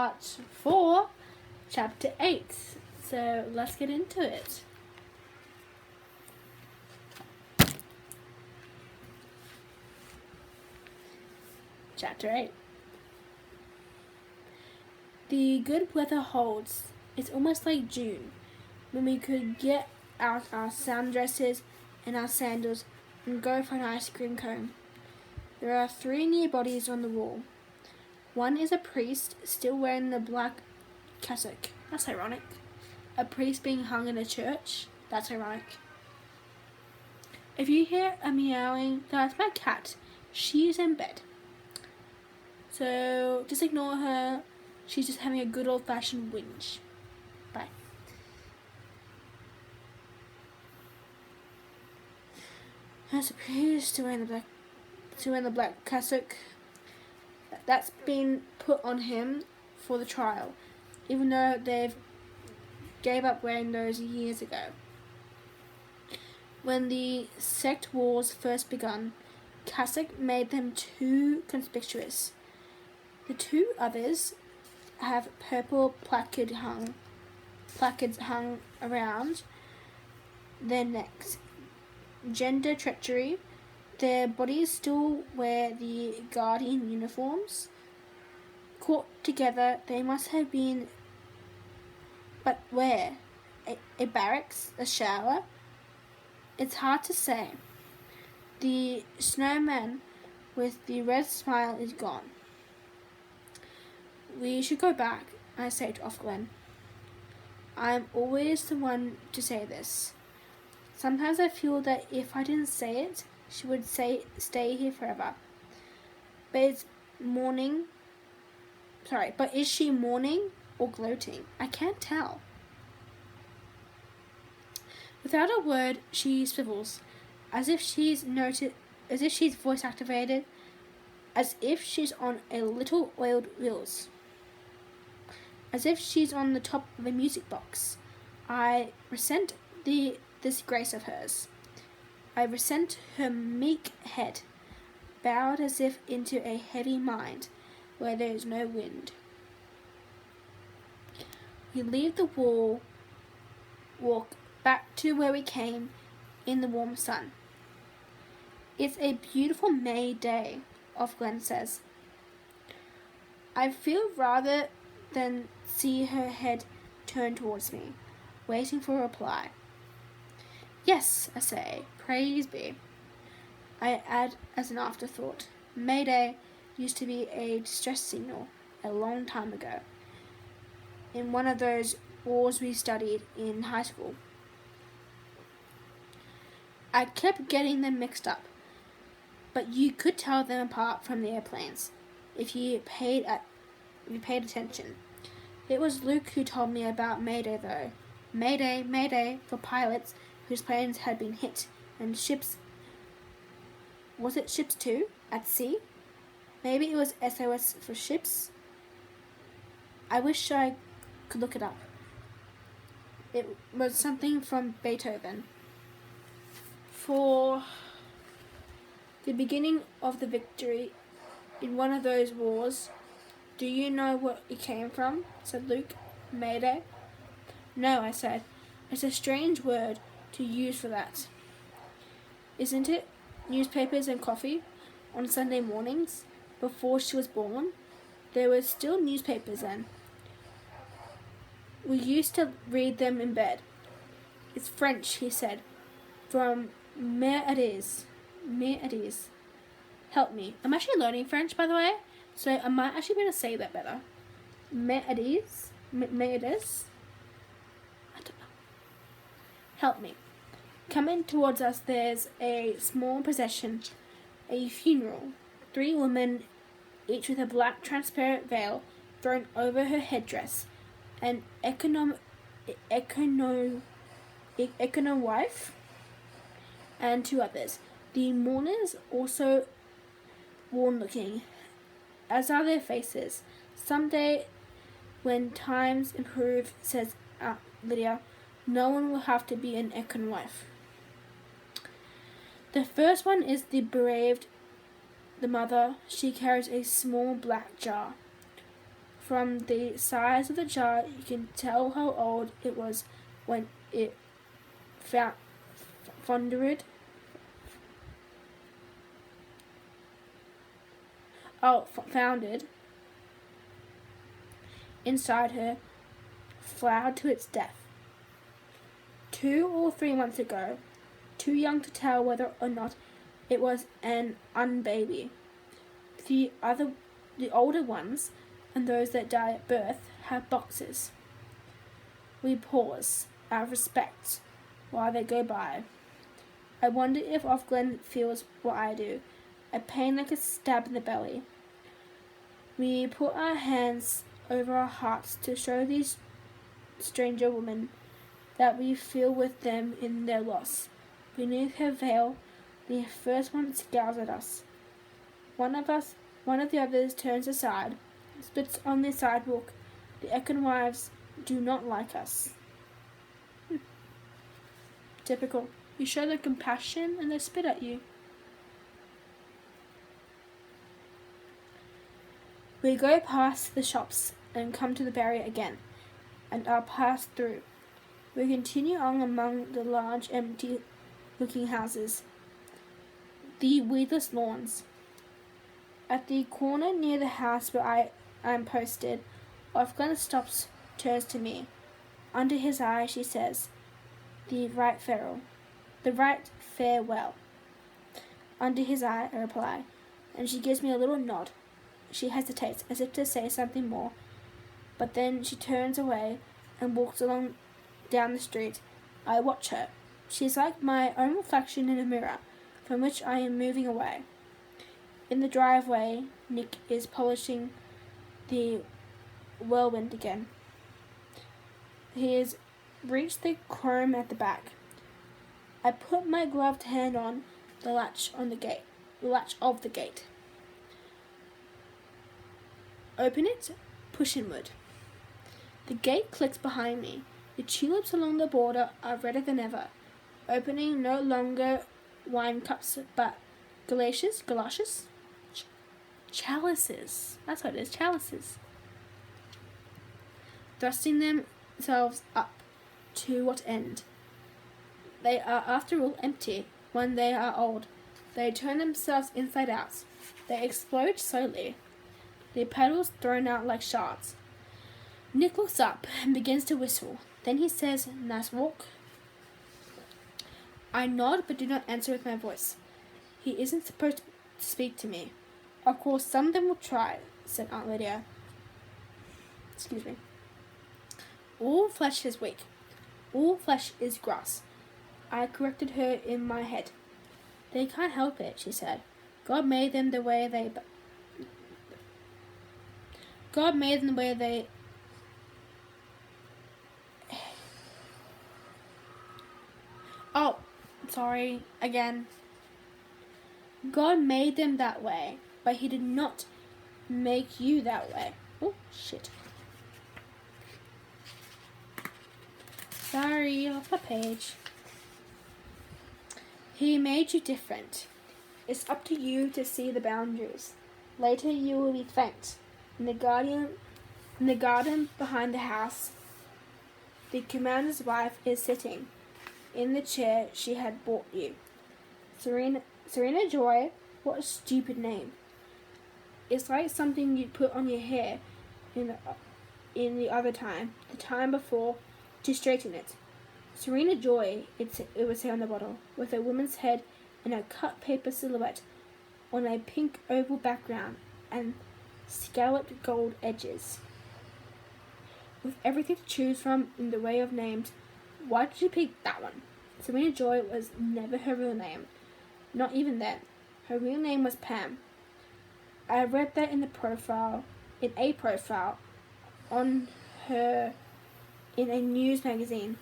part 4, chapter 8. So let's get into it. Chapter 8. The good weather holds. It's almost like June, when we could get out our sundresses and our sandals and go for an ice cream cone. There are 3 near bodies on the wall. One is a priest still wearing the black cassock. That's ironic. A priest being hung in a church. That's ironic. If you hear a meowing, that's my cat. She is in bed. So just ignore her. She's just having a good old-fashioned whinge. Bye. There's a priest wearing the black cassock. That's been put on him for the trial, even though they've gave up wearing those years ago. When the sect wars first begun, cassock made them too conspicuous. The 2 others have purple placards hung around their necks. Gender treachery. Their bodies still wear the guardian uniforms. Caught together, they must have been. But where? A barracks? A shower? It's hard to say. The snowman with the red smile is gone. We should go back, I say to Offred. I'm always the one to say this. Sometimes I feel that if I didn't say it, she would stay here forever. But is she mourning or gloating? I can't tell. Without a word, she swivels, as if she's voice activated, as if she's on a little oiled wheels, as if she's on the top of a music box. I resent this grace of hers. I resent her meek head, bowed as if into a heavy mind where there is no wind. We leave the wall, walk back to where we came in the warm sun. It's a beautiful May day, Offred says. I feel rather than see her head turn towards me, waiting for a reply. Yes, I say, praise be. I add as an afterthought, May Day used to be a distress signal a long time ago, in one of those wars we studied in high school. I kept getting them mixed up, but you could tell them apart from the airplanes if you paid attention. It was Luke who told me about Mayday though. Mayday, Mayday for pilots whose planes had been hit and ships. Was it ships too? At sea? Maybe it was SOS for ships? I wish I could look it up. It was something from Beethoven. For the beginning of the victory in one of those wars, do you know where it came from? Said Luke. Mayday? No, I said. It's a strange word to use for that. Isn't it? Newspapers and coffee on Sunday mornings before she was born. There were still newspapers then. We used to read them in bed. It's French, he said. From Mère Adès. Mère Adès. Help me. I'm actually learning French, by the way, so I might actually be able to say that better. Mère Adès? Mère Adès? I don't know. Help me. Coming towards us, there's a small procession, a funeral. 3 women, each with a black transparent veil thrown over her headdress, an econo wife, and 2 others. The mourners also worn-looking, as are their faces. Someday, when times improve, says Lydia, no one will have to be an econ wife. The first one is the bereaved, the mother. She carries a small black jar. From the size of the jar, you can tell how old it was when it foundered. Founded inside her, flowered to its death. 2 or 3 months ago, too young to tell whether or not it was an unbaby. The older ones, and those that die at birth, have boxes. We pause, out of respect, while they go by. I wonder if Offred feels what I do, a pain like a stab in the belly. We put our hands over our hearts to show these stranger women that we feel with them in their loss. Beneath her veil, the first one scowls at us. One of the others turns aside, spits on the sidewalk. The Ekin wives do not like us. Typical. You show them compassion and they spit at you. We go past the shops and come to the barrier again, and are passed through. We continue on among the large, empty-looking houses, the weedless lawns. At the corner near the house where I am posted, Offred stops, turns to me. Under his eye, she says, "The right farewell." Under his eye, I reply, and she gives me a little nod. She hesitates, as if to say something more, but then she turns away and walks along down the street. I watch her. She is like my own reflection in a mirror, from which I am moving away. In the driveway, Nick is polishing the whirlwind again. He has reached the chrome at the back. I put my gloved hand on the latch of the gate. Open it, push inward. The gate clicks behind me. The tulips along the border are redder than ever, opening no longer wine cups but chalices. That's what it is, chalices. Thrusting themselves up. To what end? They are, after all, empty when they are old. They turn themselves inside out. They explode slowly. The petals thrown out like shards. Nick looks up and begins to whistle. Then he says, "Nice walk." I nod but do not answer with my voice. He isn't supposed to speak to me. Of course, some of them will try, said Aunt Lydia. Excuse me. All flesh is weak. All flesh is grass. I corrected her in my head. They can't help it, she said. God made them the way they... Oh, sorry, again. God made them that way, but he did not make you that way. Oh, shit. Sorry, off the page. He made you different. It's up to you to see the boundaries. Later you will be thanked. In the garden behind the house, the commander's wife is sitting in the chair she had bought you. Serena Joy, what a stupid name. It's like something you'd put on your hair in the other time, the time before, to straighten it. Serena Joy, it would say on the bottle, with a woman's head and a cut paper silhouette on a pink oval background and scalloped gold edges. With everything to choose from in the way of names, why did you pick that one? Serena Joy was never her real name. Not even then. Her real name was Pam. I read that in a profile on her in a news magazine,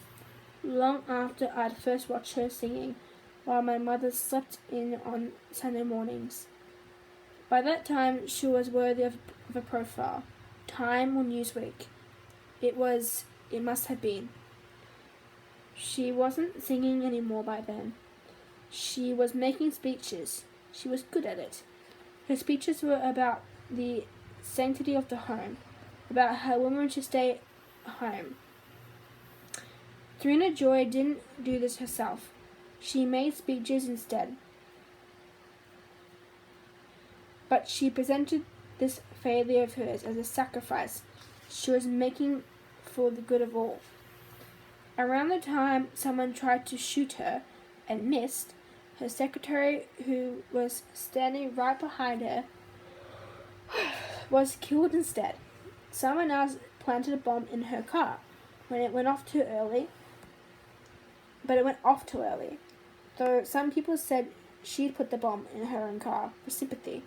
long after I'd first watched her singing while my mother slept in on Sunday mornings. By that time, she was worthy of a profile. Time or Newsweek. It must have been. She wasn't singing anymore by then. She was making speeches. She was good at it. Her speeches were about the sanctity of the home, about how women should stay home. Serena Joy didn't do this herself. She made speeches instead. But she presented this failure of hers as a sacrifice she was making for the good of all. Around the time someone tried to shoot her and missed, her secretary, who was standing right behind her, was killed instead. Someone else planted a bomb in her car when it went off too early, though some people said she'd put the bomb in her own car for sympathy.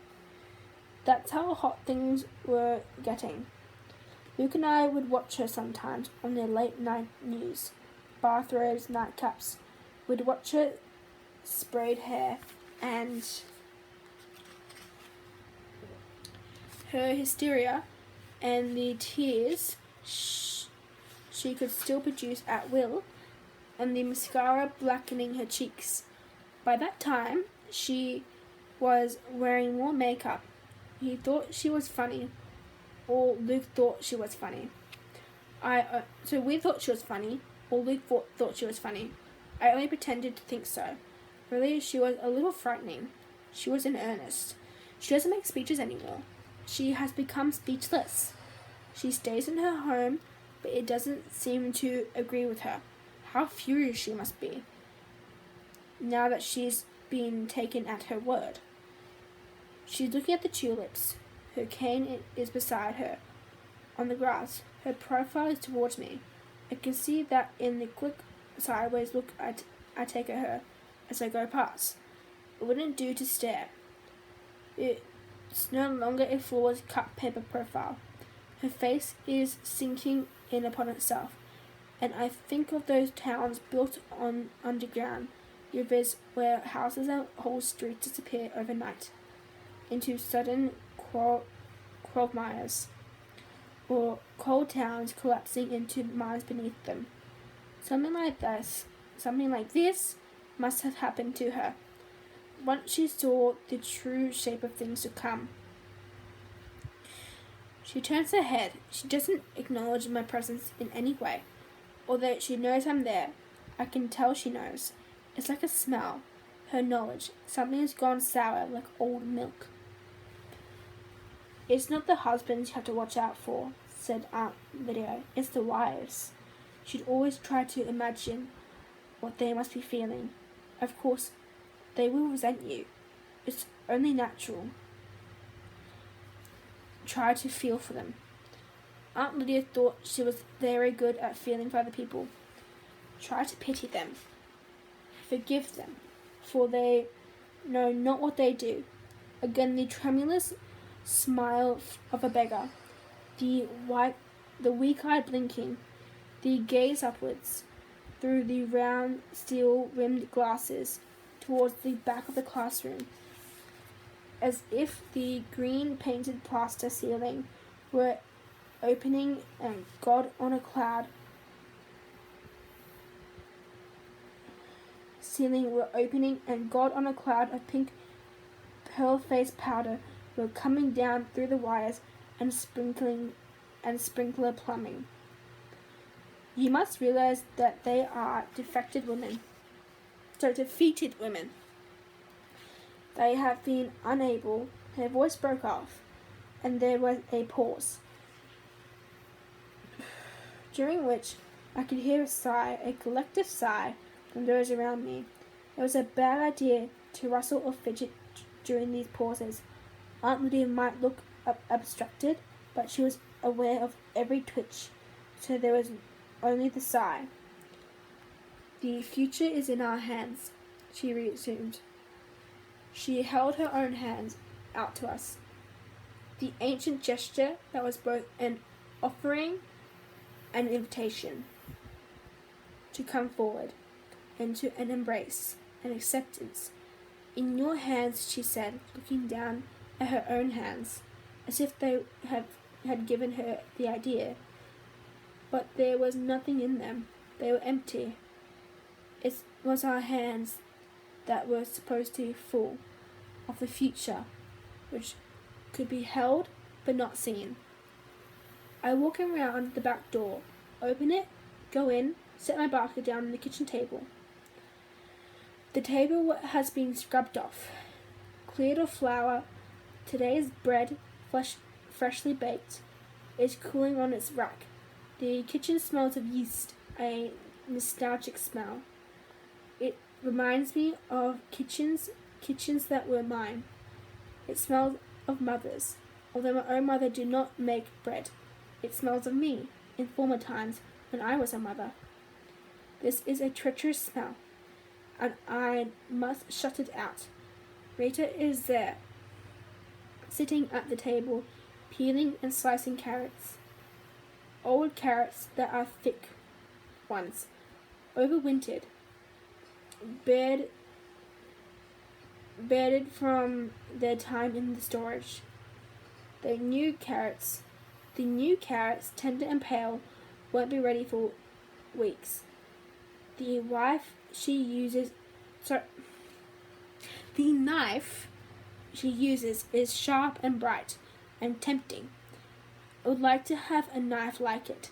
That's how hot things were getting. Luke and I would watch her sometimes on their late night news, bathrobes, nightcaps. We'd watch her sprayed hair and her hysteria and the tears she could still produce at will, and the mascara blackening her cheeks. By that time, she was wearing more makeup. He thought she was funny, or Luke thought she was funny. So we thought she was funny, or Luke thought she was funny. I only pretended to think so. Really, she was a little frightening. She was in earnest. She doesn't make speeches anymore. She has become speechless. She stays in her home, but it doesn't seem to agree with her. How furious she must be, now that she's been taken at her word. She's looking at the tulips. Her cane is beside her, on the grass. Her profile is towards me. I can see that in the quick sideways look I take at her as I go past. It wouldn't do to stare. It's no longer a flawed cut paper profile. Her face is sinking in upon itself, and I think of those towns built on underground rivers where houses and whole streets disappear overnight into sudden quagmires, or coal towns collapsing into mines beneath them. Something like this must have happened to her once she saw the true shape of things to come. She turns her head. She doesn't acknowledge my presence in any way, although she knows I'm there. I can tell she knows. It's like a smell, her knowledge. Something has gone sour like old milk. It's not the husbands you have to watch out for, said Aunt Lydia. It's the wives. She'd always try to imagine what they must be feeling. Of course, they will resent you. It's only natural. Try to feel for them. Aunt Lydia thought she was very good at feeling for other people. Try to pity them. Forgive them, for they know not what they do. Again, the tremulous smile of a beggar, the weak-eyed blinking, the gaze upwards through the round steel-rimmed glasses towards the back of the classroom, as if the green-painted plaster ceiling were opening and God on a cloud of pink pearl-faced powder were coming down through the wires and sprinkler plumbing. You must realize that they are defeated women. They have been unable. Her voice broke off, and there was a pause, during which I could hear a sigh, a collective sigh, from those around me. It was a bad idea to rustle or fidget during these pauses. Aunt Lydia might look abstracted, but she was aware of every twitch, so there was only the sigh. The future is in our hands, she resumed. She held her own hands out to us. The ancient gesture that was both an offering and an invitation to come forward, and to an embrace, an acceptance. In your hands, she said, looking down at her own hands, as if they had given her the idea. But there was nothing in them. They were empty. It was our hands that were supposed to be full of the future, which could be held but not seen. I walk around the back door, open it, go in, set my basket down on the kitchen table. The table has been scrubbed off, cleared of flour. Today's bread, freshly baked, is cooling on its rack. The kitchen smells of yeast, a nostalgic smell. It reminds me of kitchens that were mine. It smells of mothers, although my own mother did not make bread. It smells of me, in former times, when I was a mother. This is a treacherous smell, and I must shut it out. Rita is there, sitting at the table, peeling and slicing carrots. Old carrots that are thick ones, overwintered, bearded from their time in the storage. The new carrots, tender and pale, won't be ready for weeks. The knife she uses is sharp and bright and tempting. I would like to have a knife like it.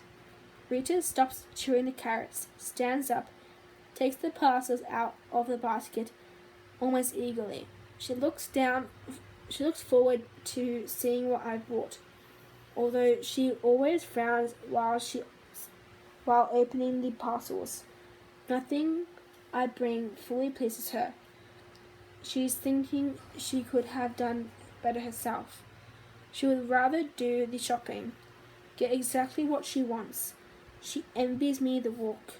Rita stops chewing the carrots, stands up, takes the parcels out of the basket almost eagerly. She looks forward to seeing what I've brought, although she always frowns while opening the parcels. Nothing I bring fully pleases her. She's thinking she could have done better herself. She would rather do the shopping, get exactly what she wants. She envies me the walk.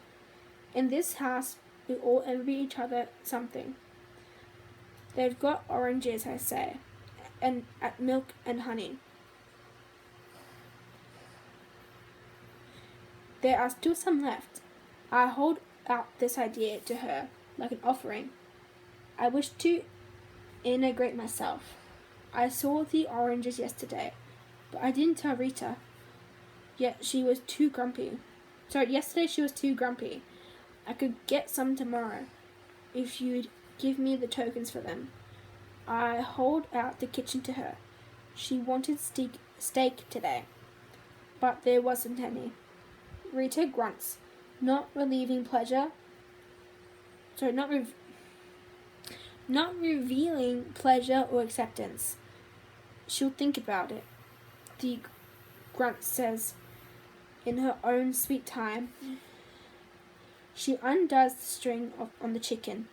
In this house, we all envy each other something. They've got oranges, I say, and at milk and honey. There are still some left. I hold out this idea to her like an offering. I wish to integrate myself. I saw the oranges yesterday, but I didn't tell Rita. Yesterday she was too grumpy. I could get some tomorrow, if you'd give me the tokens for them. I hold out the kitchen to her. She wanted steak today, but there wasn't any. Rita grunts, not revealing pleasure or acceptance. She'll think about it, the grunt says, in her own sweet time. She undoes the string on the chicken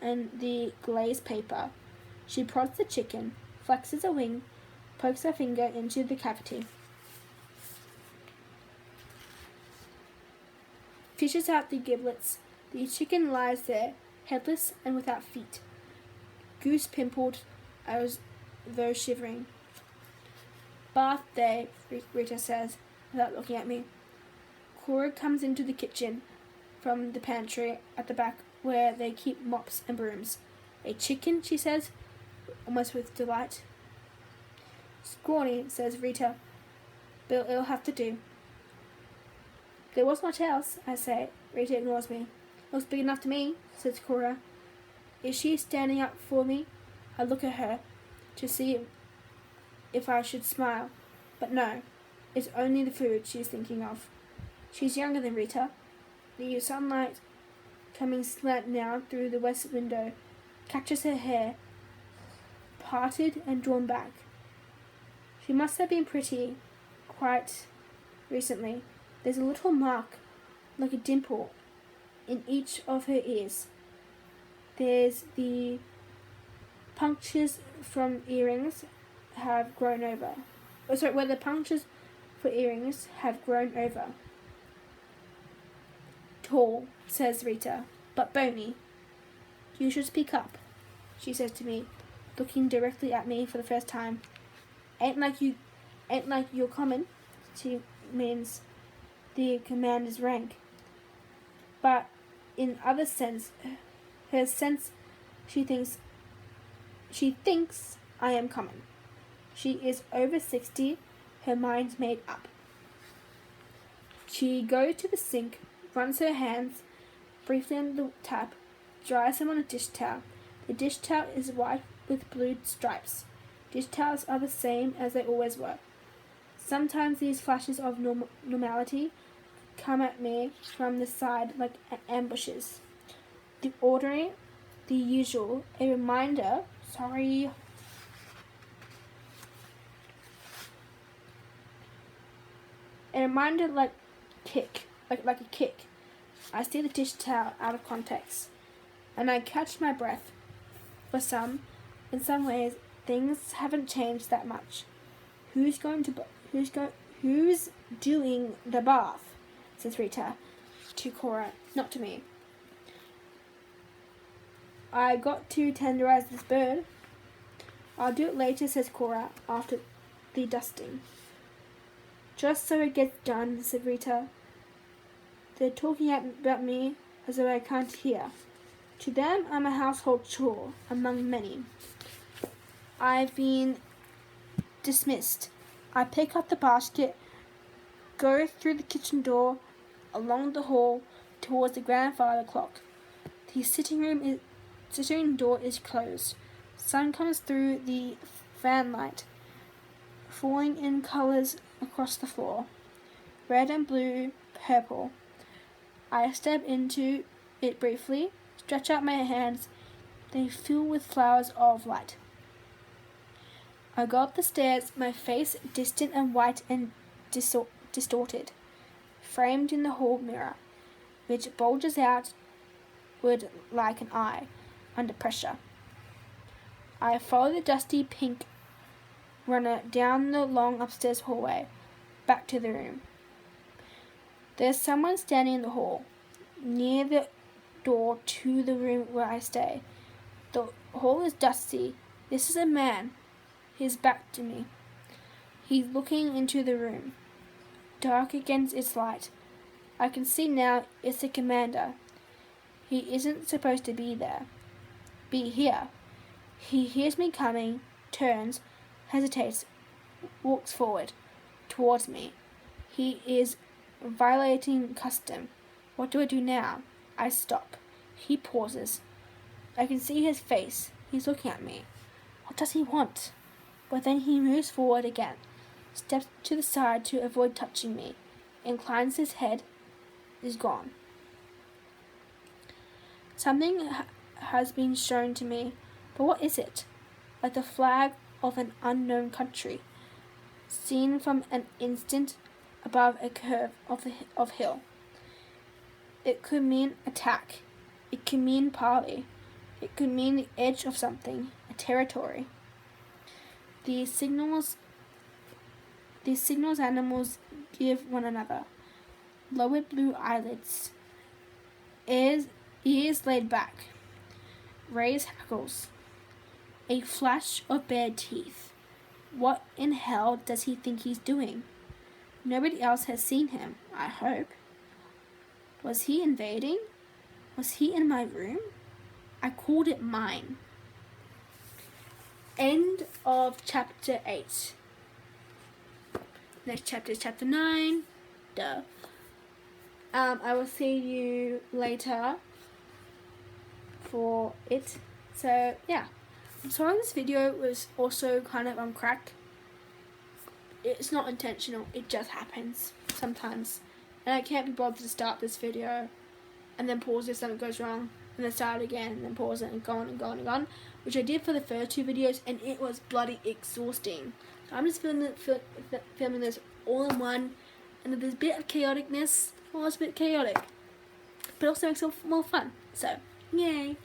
and the glazed paper. She prods the chicken, flexes a wing, pokes her finger into the cavity, fishes out the giblets. The chicken lies there, headless and without feet, goose-pimpled as though shivering. Bath day, Rita says, without looking at me. Cora comes into the kitchen from the pantry at the back where they keep mops and brooms. A chicken, she says, almost with delight. Scrawny, says Rita, but it'll have to do. There was much else, I say. Rita ignores me. Looks big enough to me, says Cora. Is she standing up for me? I look at her to see if I should smile, but no, it's only the food she's thinking of. She's younger than Rita. The sunlight coming slant now through the west window catches her hair, parted and drawn back. She must have been pretty quite recently. There's a little mark, like a dimple, in each of her ears. There's the punctures from earrings have grown over. Where the punctures for earrings have grown over. Tall, says Rita, but bony. You should speak up, she says to me, looking directly at me for the first time. Ain't like you're common, she means the commander's rank. But in other sense, her sense, she thinks I am common. She is over 60, her mind's made up. She goes to the sink, runs her hands briefly on the tap, dries them on a dish towel. The dish towel is white with blue stripes. Dish towels are the same as they always were. Sometimes these flashes of normality come at me from the side like ambushes. The ordinary, the usual, a reminder, like a kick. I steal the dish towel out of context, and I catch my breath. In some ways, things haven't changed that much. Who's doing the bath? Says Rita to Cora, not to me. I got to tenderize this bird. I'll do it later, says Cora, after the dusting. Just so it gets done, said Rita. They're talking about me as though I can't hear. To them, I'm a household chore, among many. I've been dismissed. I pick up the basket, go through the kitchen door, along the hall, towards the grandfather clock. The sitting door is closed. Sun comes through the fanlight, falling in colours across the floor. Red and blue, purple. I step into it briefly, stretch out my hands. They fill with flowers of light. I go up the stairs, my face distant and white and distorted, framed in the hall mirror, which bulges outward like an eye under pressure. I follow the dusty pink runner down the long upstairs hallway, back to the room. There's someone standing in the hall, near the door to the room where I stay. The hall is dusty. This is a man. His back to me. He's looking into the room, dark against its light. I can see now it's the commander. He isn't supposed to be here. He hears me coming, turns, hesitates, walks forward, towards me. He is violating custom. What do I do now? I stop. He pauses. I can see his face. He's looking at me. What does he want? But then he moves forward again, steps to the side to avoid touching me, inclines his head, is gone. Something has been shown to me, but what is it? Like the flag of an unknown country, seen from an instant above a curve of hill. It could mean attack. It could mean parley. It could mean the edge of something, a territory. These signals animals give one another. Lowered blue eyelids. Ears laid back. Raised hackles. A flash of bared teeth. What in hell does he think he's doing? Nobody else has seen him, I hope. Was he invading? Was he in my room? I called it mine. End of chapter 8. Next chapter is chapter 9. Duh. I will see you later for it. So, yeah. I'm sorry this video was also kind of on crack. It's not intentional. It just happens sometimes. And I can't be bothered to start this video and then pause if something goes wrong and then start it again and then pause it and go on and go on and go on, which I did for the first 2 videos and it was bloody exhausting. So I'm just filming this all in one, and there's a bit of chaoticness. Well, it's a bit chaotic, but also makes it more fun. So, yay!